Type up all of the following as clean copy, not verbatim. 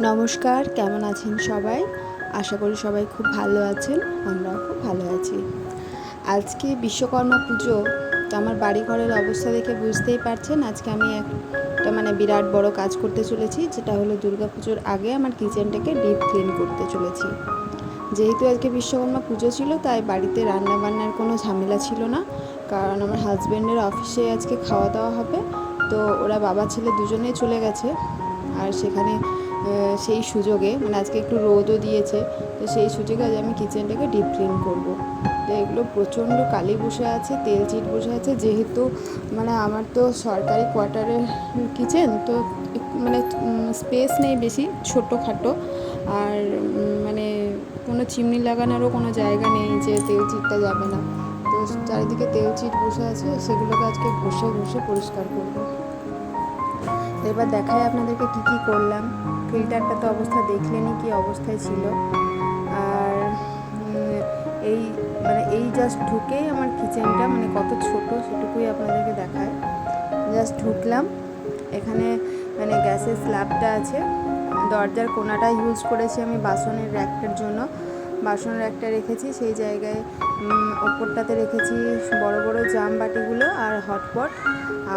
নমস্কার, কেমন আছেন সবাই? আশা করি সবাই খুব ভালো আছেন। আমরাও খুব ভালো আছি। আজকে বিশ্বকর্মা পুজো। তো আমার বাড়ি ঘরের অবস্থা দেখে বুঝতেই পারছেন আজকে আমি একটা বিরাট বড় কাজ করতে চলেছি, যেটা হলো দুর্গা পুজোর আগে আমার কিচেনটাকে ডিপ ক্লিন করতে চলেছি। যেহেতু আজকে বিশ্বকর্মা পুজো ছিল, তাই বাড়িতে রান্না বান্নার কোনো ঝামেলা ছিল না, কারণ আমার হাজব্যান্ডের অফিসে আজকে খাওয়া দাওয়া হবে। তো ওরা বাবা ছেলে দুজনেই চলে গেছে। আর সেখানে সেই সুযোগে আজকে একটু রোদও দিয়েছে, তো সেই সুযোগে আজ আমি কিচেনটাকে ডিপ ক্লিন করবো। তো এগুলো প্রচণ্ড কালি বসে আছে, তেল চিট বসে আছে, যেহেতু আমার তো সরকারি কোয়ার্টারের কিচেন, তো স্পেস নেই বেশি, ছোটোখাটো। আর কোনো চিমনি লাগানোরও কোনো জায়গা নেই যে তেল চিটটা যাবে না। তো চারিদিকে তেল চিট বসে আছে, সেগুলোকে আজকে ঘষে ঘষে পরিষ্কার করবো। এবার দেখাই আপনাদেরকে কি করলাম। ফিল্টারটা তো অবস্থা দেখলেনি কি অবস্থায় ছিল। আর এই জাস্ট ঢুকেই আমার কিচেনটা কত ছোট সেটুকুই আপনাদেরকে দেখায়। জাস্ট ঢুকলাম, এখানে গ্যাসের স্ল্যাবটা আছে, দরজার কোনাটা ইউজ করেছি আমি বাসনের র্যাকটার জন্য। বাসনের র্যাকটা রেখেছি সেই জায়গায়, ওপরটাতে রেখেছি বড় বড় জাম বাটিগুলো আর হটপট,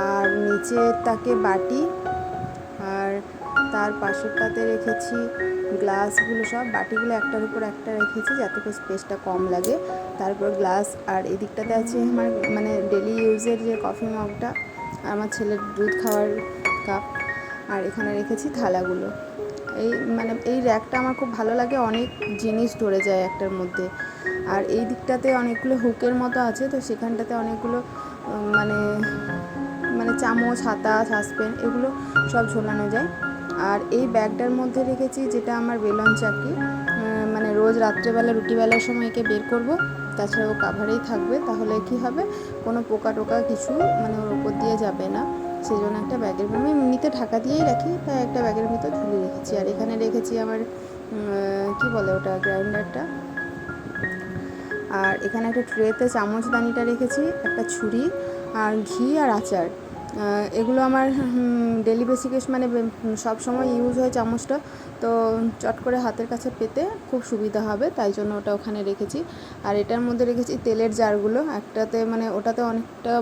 আর নিচের তাকে বাটি, আর তার পাশেরটাতে রেখেছি গ্লাসগুলো। সব বাটিগুলো একটার উপর একটা রেখেছি যাতে করে স্পেসটা কম লাগে। তারপর গ্লাস, আর এদিকটাতে আছে আমার ডেলি ইউজের যে কফি মগটা, আর আমার ছেলের দুধ খাওয়ার কাপ, আর এখানে রেখেছি থালাগুলো। এই র্যাকটা আমার খুব ভালো লাগে, অনেক জিনিস ধরে যায় একটার মধ্যে। আর এই দিকটাতে অনেকগুলো হুকের মতো আছে, তো সেখানটাতে অনেকগুলো চামচ, হাতা, সাসপেন এগুলো সব ঝোলানো যায়। আর এই ব্যাগটার মধ্যে রেখেছি যেটা আমার বেলন চাকি, রোজ রাত্রেবেলা রুটিবেলার সময় একে বের করব, তাছাড়া ও কাভারেই থাকবে, তাহলে কি হবে কোনো পোকা টোকা কিছু ওর উপর দিয়ে যাবে না। সেই জন্য একটা ব্যাগের আমি এমনিতে ঢাকা দিয়েই রাখি, তাই একটা ব্যাগের ভিতর ঝুলিয়ে রেখেছি। আর এখানে রেখেছি আমার কি বলে ওটা, গ্রাইন্ডারটা। আর এখানে একটা ট্রেতে চামচদানিটা রেখেছি, একটা ছুরি, আর ঘি আর আচার। এগুলো আমার ডেলি বেসিকে সব সময় ইউজ হয় চামচটা, তো চট করে হাতের কাছে পেতে খুব সুবিধা হবে, তাই জন্য ওটা ওখানে রেখেছি। আর এটার মধ্যে রেখেছি তেলের জারগুলো, একটাতে ওটাতে অনেকটা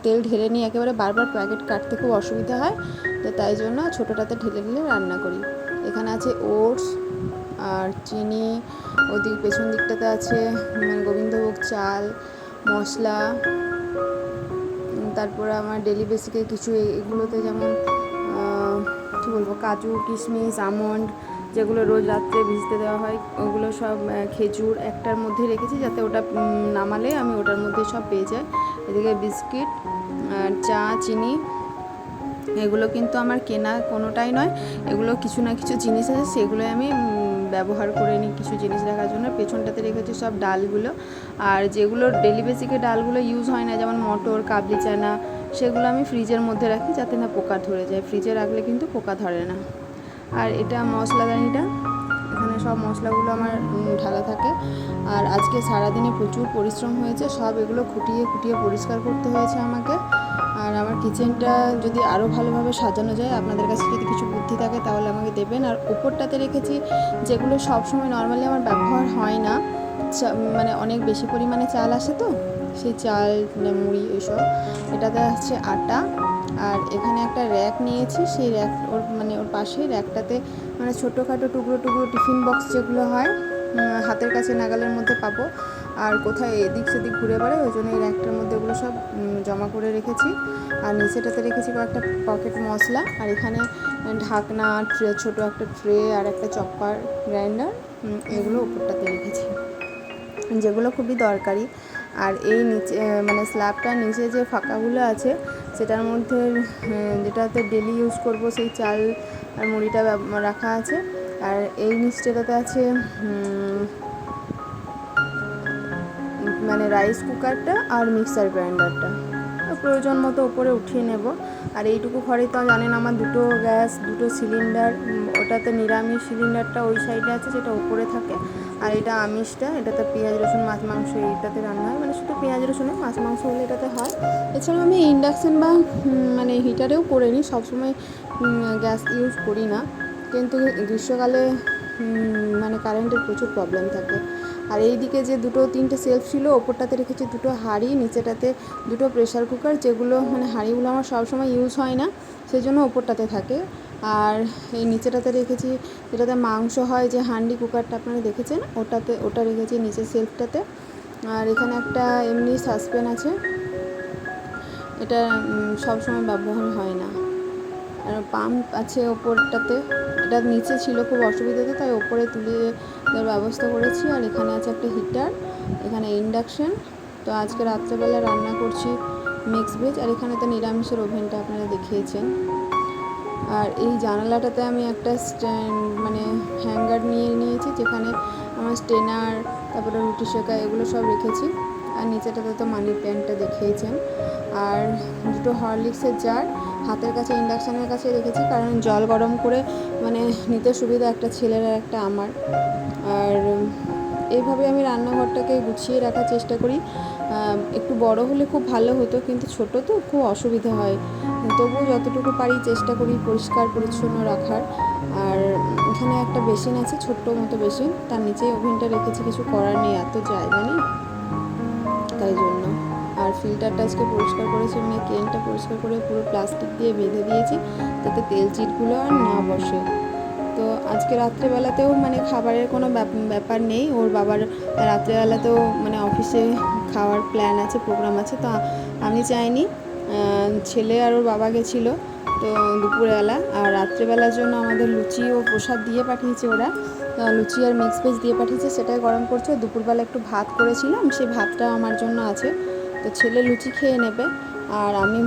তেল ঢেলে নিয়ে একেবারে বারবার প্যাকেট কাটতে খুব অসুবিধা হয়, তো তাই জন্য ছোটোটাতে ঢেলে ঢেলে রান্না করি। এখানে আছে ওটস আর চিনি, ওদিক পেছন দিকটাতে আছে গোবিন্দভোগ চাল, মশলা, তারপরে আমার ডেলি বেসিকে কিছু এগুলোতে যেমন কী বলবো, কাজু, কিশমিশ, আমন্ড, যেগুলো রোজ রাত্রে ভিজতে দেওয়া হয়, ওগুলো সব, খেজুর একটার মধ্যে রেখেছি যাতে ওটা নামালে আমি ওটার মধ্যে সব পেয়ে যাই। এদিকে বিস্কিট আর চা, চিনি, এগুলো কিন্তু আমার কেনা কোনোটাই নয়, এগুলো কিছু না কিছু জিনিস আছে, সেগুলোই আমি ব্যবহার করে নিই কিছু জিনিস রাখার জন্য। পেছনটাতে রেখেছি সব ডালগুলো, আর যেগুলো ডেলি বেসিকে ডালগুলো ইউজ হয় না, যেমন মটর, কাবলি চানা, সেগুলো আমি ফ্রিজের মধ্যে রাখি যাতে না পোকা ধরে যায়। ফ্রিজে রাখলে কিন্তু পোকা ধরে না। আর এটা মশলাদানিটা, এখানে সব মশলাগুলো আমার ঢালা থাকে। আর আজকে সারাদিনে প্রচুর পরিশ্রম হয়েছে, সব এগুলো খুঁটিয়ে খুঁটিয়ে পরিষ্কার করতে হয়েছে আমাকে। আর আমার কিচেনটা যদি আরও ভালোভাবে সাজানো যায়, আপনাদের কাছে যদি কিছু বুদ্ধি থাকে তাহলে আমাকে দেবেন। আর উপরটাতে রেখেছি যেগুলো সবসময় নর্মালি আমার ব্যবহার হয় না, অনেক বেশি পরিমাণে চাল আসে, তো সেই চাল, মুড়ি, এইসব। এটাতে আছে আটা। আর এখানে একটা র্যাক নিয়েছি, সেই র্যাক ওর পাশে র্যাকটাতে ছোটোখাটো টুকরো টুকরো টিফিন বক্স যেগুলো হয়, হাতের কাছে নাগালের মধ্যে পাবো, আর কোথায় এদিক সেদিক ঘুরে বেড়ায়, ওই জন্য এই র্যাকটার মধ্যে ওগুলো সব জমা করে রেখেছি। আর নিচেটাতে রেখেছি কয়েকটা পকেট মশলা, আর এখানে ঢাকনা, ট্রে, ছোটো একটা ট্রে, আর একটা চপার, গ্রাইন্ডার, এগুলো উপরটাতে রেখেছি, যেগুলো খুবই দরকারি। আর এই নিচে স্ল্যাবটার নিচে যে ফাঁকাগুলো আছে, সেটার মধ্যে যেটাতে ডেলি ইউজ করব সেই চাল আর মুড়িটা রাখা আছে। আর এই নিচটাতে আছে রাইস কুকারটা আর মিক্সার গ্রাইন্ডারটা, প্রয়োজন মতো ওপরে উঠিয়ে নেব। আর এইটুকু ঘরেই তো জানেন আমার দুটো গ্যাস, দুটো সিলিন্ডার, ওটাতে নিরামিষ সিলিন্ডারটা ওই সাইডে আছে, যেটা উপরে থাকে, আর এটা আমিষটা, এটাতে পেঁয়াজ রসুন, মাছ মাংস এইটাতে রান্না হয়, শুধু পেঁয়াজ রসুন, মাছ মাংস হলে এটাতে হয়। এছাড়াও আমি ইন্ডাকশান বা হিটারেও করে নিই, সবসময় গ্যাস ইউজ করি না। কিন্তু গ্রীষ্মকালে মানে কারেন্টের প্রচুর প্রবলেম থাকে। আর এই দিকে যে 2-3টে সেলফ ছিল, ওপরটাতে রেখেছি 2টো হাঁড়ি, নিচেটাতে 2টো প্রেশার কুকার, যেগুলো মানে হাঁড়িগুলো আমার সবসময় ইউজ হয় না, সেই জন্য ওপরটাতে থাকে। আর এই নিচেটাতে রেখেছি যেটাতে মাংস হয়, যে হান্ডি কুকারটা আপনারা দেখেছেন, ওটা রেখেছি নিচের সেলফটাতে। আর এখানে একটা এমনি সাসপেন আছে, এটা সবসময় ব্যবহার হয় না। আর পাম্প আছে ওপরটাতে, এটা নিচে ছিল খুব অসুবিধাতে, তাই ওপরে তুলে দেওয়ার ব্যবস্থা করেছি। আর এখানে আছে একটা হিটার, এখানে ইন্ডাকশান। তো আজকে রাত্রেবেলা রান্না করছি মিক্স ভেজ। আর এখানে তো নিরামিষের ওভেনটা আপনারা দেখিয়েছেন। আর এই জানালাটাতে আমি একটা মানে হ্যাঙ্গার নিয়েছি, যেখানে আমার স্টেনার, তারপরে রুটি শেকা এগুলো সব রেখেছি। আর নিচেটাতে তো মানি প্ল্যান্টটা দেখিয়েছেন। আর 2টো হরলিক্সের জার হাতের কাছে ইন্ডাকশানের কাছে রেখেছি, কারণ জল গরম করে মানে নিতে সুবিধা, একটা ছেলের আর একটা আমার। আর এইভাবে আমি রান্নাঘরটাকে গুছিয়ে রাখার চেষ্টা করি। একটু বড় হলে খুব ভালো হতো, কিন্তু ছোট তো খুব অসুবিধা হয়। তবুও যতটুকু পারি চেষ্টা করি পরিষ্কার পরিচ্ছন্ন রাখার। আর এখানে একটা বেসিন আছে, ছোট্ট মতো বেসিন, তার নিচেই ওভেনটা রেখেছি, কিছু করার নেই, এত জায়গা নেই তাই জন্য। আর ফিল্টারটা আজকে পরিষ্কার করেছি, মানে কেনটা পরিষ্কার করে পুরো প্লাস্টিক দিয়ে বেঁধে দিয়েছি, যাতে তেল চিটগুলো আর না বসে। তো আজকে রাত্রেবেলাতেও মানে খাবারের কোনো ব্যাপার নেই, ওর বাবার রাত্রেবেলাতেও মানে অফিসে খাওয়ার প্ল্যান আছে, প্রোগ্রাম আছে। তো আমি চাইনি, ছেলে আর ওর বাবা গেছিলো তো দুপুরবেলা। আর রাত্রেবেলার জন্য আমাদের লুচি ও প্রসাদ দিয়ে পাঠিয়েছে ওরা, লুচি আর মিক্স ভেজ দিয়ে পাঠিয়েছে, সেটাই গরম করছে। দুপুরবেলা একটু ভাত করেছিলাম, সেই ভাতটা আমার জন্য আছে। তো ছেলে লুচি খেয়ে নেবে, আর আমি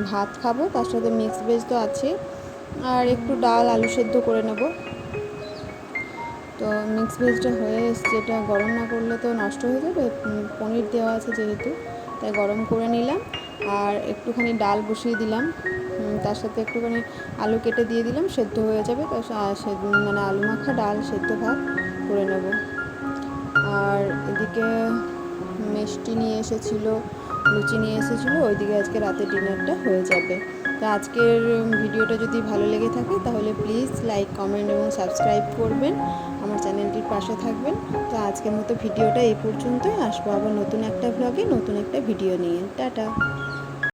ভাত খাবো, তার সাথে মিক্স ভেজ তো আছে, আর একটু ডাল আলু সেদ্ধ করে নেব। তো মিক্স ভেজটা হয়ে এসছে, এটা গরম না করলে তো নষ্ট হয়ে যাবে, পনির দেওয়া আছে যেহেতু, তাই গরম করে নিলাম। আর একটুখানি ডাল বসিয়ে দিলাম, তার সাথে একটুখানি আলু কেটে দিয়ে দিলাম, সেদ্ধ হয়ে যাবে। তো মানে আলু মাখা ডাল সেদ্ধ ভাত করে নেব। আর এদিকে মিষ্টি নিয়ে এসেছিলো, লুচি নিয়ে এসেছিলো, ওইদিকে আজকে রাতে ডিনারটা হয়ে যাবে। তো আজকের ভিডিওটা যদি ভালো লেগে থাকে তাহলে প্লিজ লাইক, কমেন্ট এবং সাবস্ক্রাইব করবেন, আমার চ্যানেলটির পাশে থাকবেন। তো আজকের মতো ভিডিওটা এই পর্যন্তই, আসবো আবার নতুন একটা ভ্লগে নতুন একটা ভিডিও নিয়ে। টাটা।